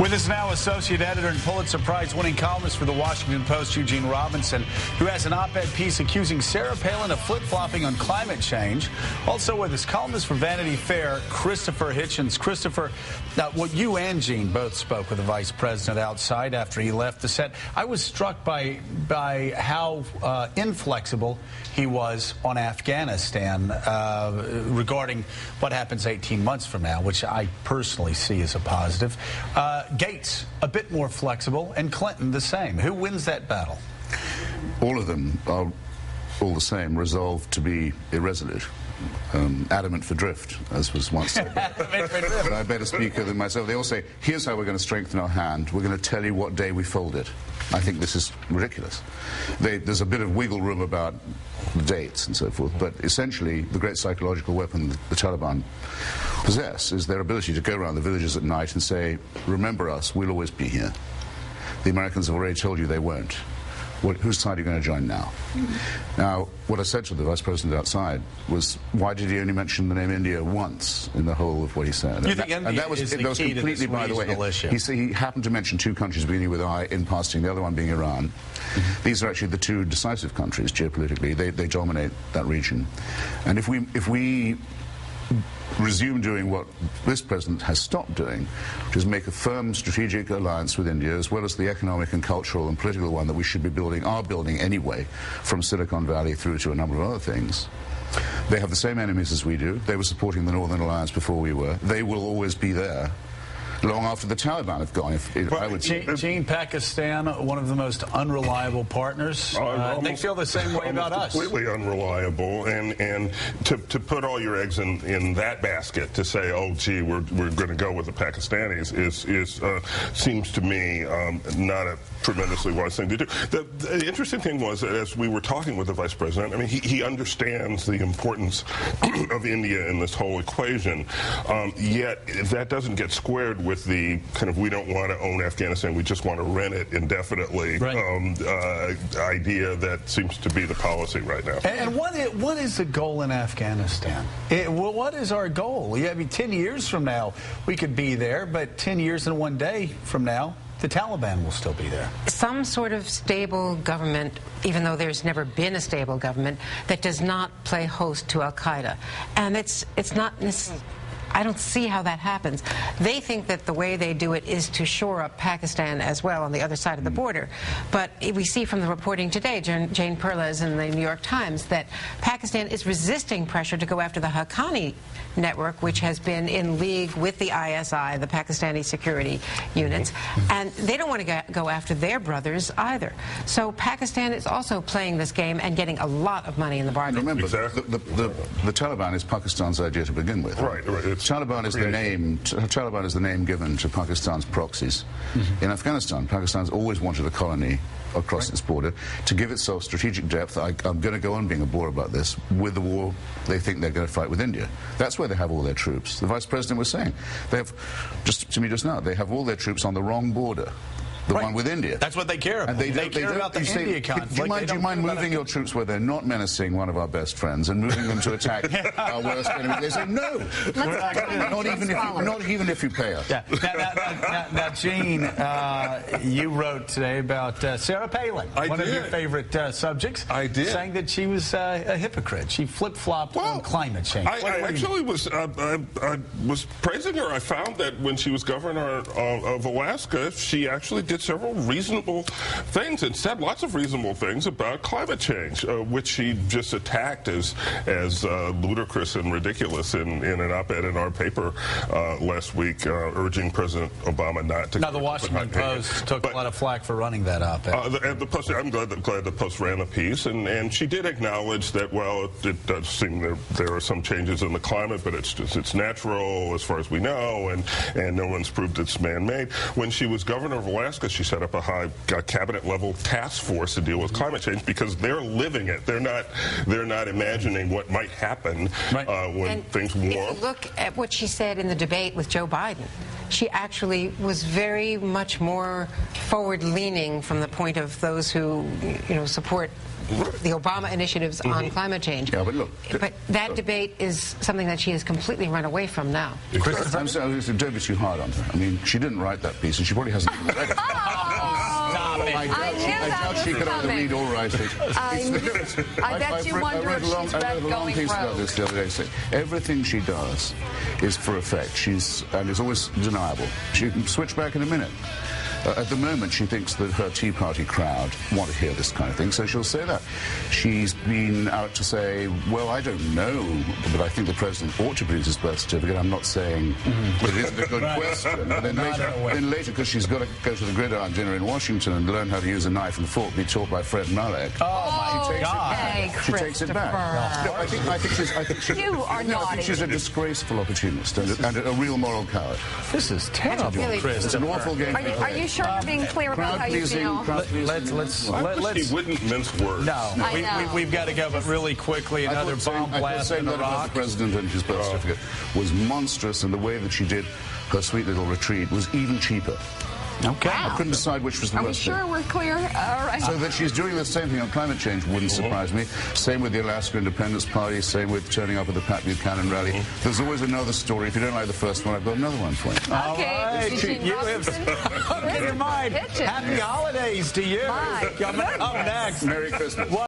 With us now, associate editor and Pulitzer Prize-winning columnist for the Washington Post, Eugene Robinson, who has an op-ed piece accusing Sarah Palin of flip-flopping on climate change. Also with us, columnist for Vanity Fair, Christopher Hitchens. Christopher, now, what you and Gene both spoke with the vice president outside after he left the set. I was struck by how inflexible he was on Afghanistan regarding what happens 18 months from now, which I personally see as a positive. Gates, a bit more flexible, and Clinton the same. Who wins that battle? All of them are all the same, resolved to be irresolute. Adamant for drift, as was once said by a better speaker than myself. They all say, here's how we're going to strengthen our hand. We're going to tell you what day we fold it. I think this is ridiculous. There's a bit of wiggle room about the dates and so forth, but essentially the great psychological weapon the Taliban possess is their ability to go around the villages at night and say, remember us, we'll always be here. The Americans have already told you they won't. Whose side are you going to join now? Now, what I said to the vice president outside was, why did he only mention the name India once in the whole of what he said? You think India is the key to this regional issue? He happened to mention two countries beginning with I in passing, the other one being Iran. These are actually the two decisive countries geopolitically. They dominate that region. And if we resume doing what this president has stopped doing, which is make a firm strategic alliance with India, as well as the economic and cultural and political one that we should be building, are building anyway, from Silicon Valley through to a number of other things. They have the same enemies as we do. They were supporting the Northern Alliance before we were. They will always be there long after the Taliban have gone. I would Gene, Pakistan, one of the most unreliable partners. They feel the same way about us. Completely unreliable, and to put all your eggs in that basket, to say, oh, gee, we're going to go with the Pakistanis, seems to me not a tremendously wise thing to do. The interesting thing was that as we were talking with the vice president, I mean, he understands the importance of India in this whole equation, yet that doesn't get squared with the kind of we don't want to own Afghanistan, we just want to rent it indefinitely idea that seems to be the policy right now. And what is the goal in Afghanistan? What is our goal? I mean, 10 years from now, we could be there, but 10 years and 1 day from now, the Taliban will still be there. Some sort of stable government, even though there's never been a stable government, that does not play host to al-Qaeda. And it's not necessarily, I don't see how that happens. They think that the way they do it is to shore up Pakistan as well on the other side of the border. But we see from the reporting today, Jane Perlez in the New York Times, that Pakistan is resisting pressure to go after the Haqqani network, which has been in league with the ISI, the Pakistani security units, and they don't want to go after their brothers either. So Pakistan is also playing this game and getting a lot of money in the bargain. Remember, the Taliban is Pakistan's idea to begin with. Right. Taliban is the name given to Pakistan's proxies. In Afghanistan, Pakistan's always wanted a colony across its border to give itself strategic depth. I'm going to go on being a bore about this. With the war, they think they're going to fight with India. That's where they have all their troops. The vice president was saying, they have, just now, they have all their troops on the wrong border. The one with India. That's what they care about. And they care about the India conflict. Do you mind moving your troops where they're not menacing one of our best friends and moving them to attack our worst enemy? They say, no, not even if you pay us. Yeah. Now, Gene, you wrote today about Sarah Palin, one of your favorite subjects. I did. Saying that she was a hypocrite. She flip-flopped on climate change. I actually was praising her. I found that when she was governor of Alaska, she actually did several reasonable things and said lots of reasonable things about climate change, which she just attacked as ludicrous and ridiculous in an op-ed in our paper last week, urging President Obama not to. Now, the Washington Post took a lot of flack for running that op-ed. And the Post, I'm glad the Post ran the piece, and she did acknowledge that, well, it does seem there are some changes in the climate, but it's natural as far as we know, and no one's proved it's man-made. When she was governor of Alaska, she set up a cabinet-level task force to deal with climate change because they're living it. They're not imagining what might happen when things warm. If you look at what she said in the debate with Joe Biden, she actually was very much more forward-leaning from the point of those who, support the Obama initiatives on climate change. Yeah, but look, that debate is something that she has completely run away from now. I'm sorry, don't be too hard on her. I mean, she didn't write that piece, and she probably hasn't even read it. I doubt she could either read or write it. I bet you wonder if she's read Going piece about Rogue. this the other day. Saying everything she does is for effect. And it's always deniable. She can switch back in a minute. At the moment, she thinks that her Tea Party crowd want to hear this kind of thing, so she'll say that. She's been out to say, well, I don't know, but I think the president ought to produce his birth certificate. I'm not saying that it isn't a good question. But then later, because she's got to go to the gridiron dinner in Washington and learn how to use a knife and fork, be taught by Fred Malek. Oh, my God. She takes it back. No, I think she's a disgraceful opportunist and a real moral coward. This is terrible, Chris. It's an awful game. Are you sure you're being clear about how you feel? Let's wouldn't mince words. No, we've got to go, but really quickly, another bomb blast in the rock. The president and his birth certificate was monstrous, and the way that she did her sweet little retreat was even cheaper. Okay. Wow. I couldn't decide which was the worst. Are we sure we're clear? All right. So that she's doing the same thing on climate change wouldn't surprise me. Same with the Alaska Independence Party, same with turning up at the Pat Buchanan rally. There's always another story. If you don't like the first one, I've got another one for you. Okay. You have in your mind. Happy holidays to you. My Coming up next. Merry Christmas.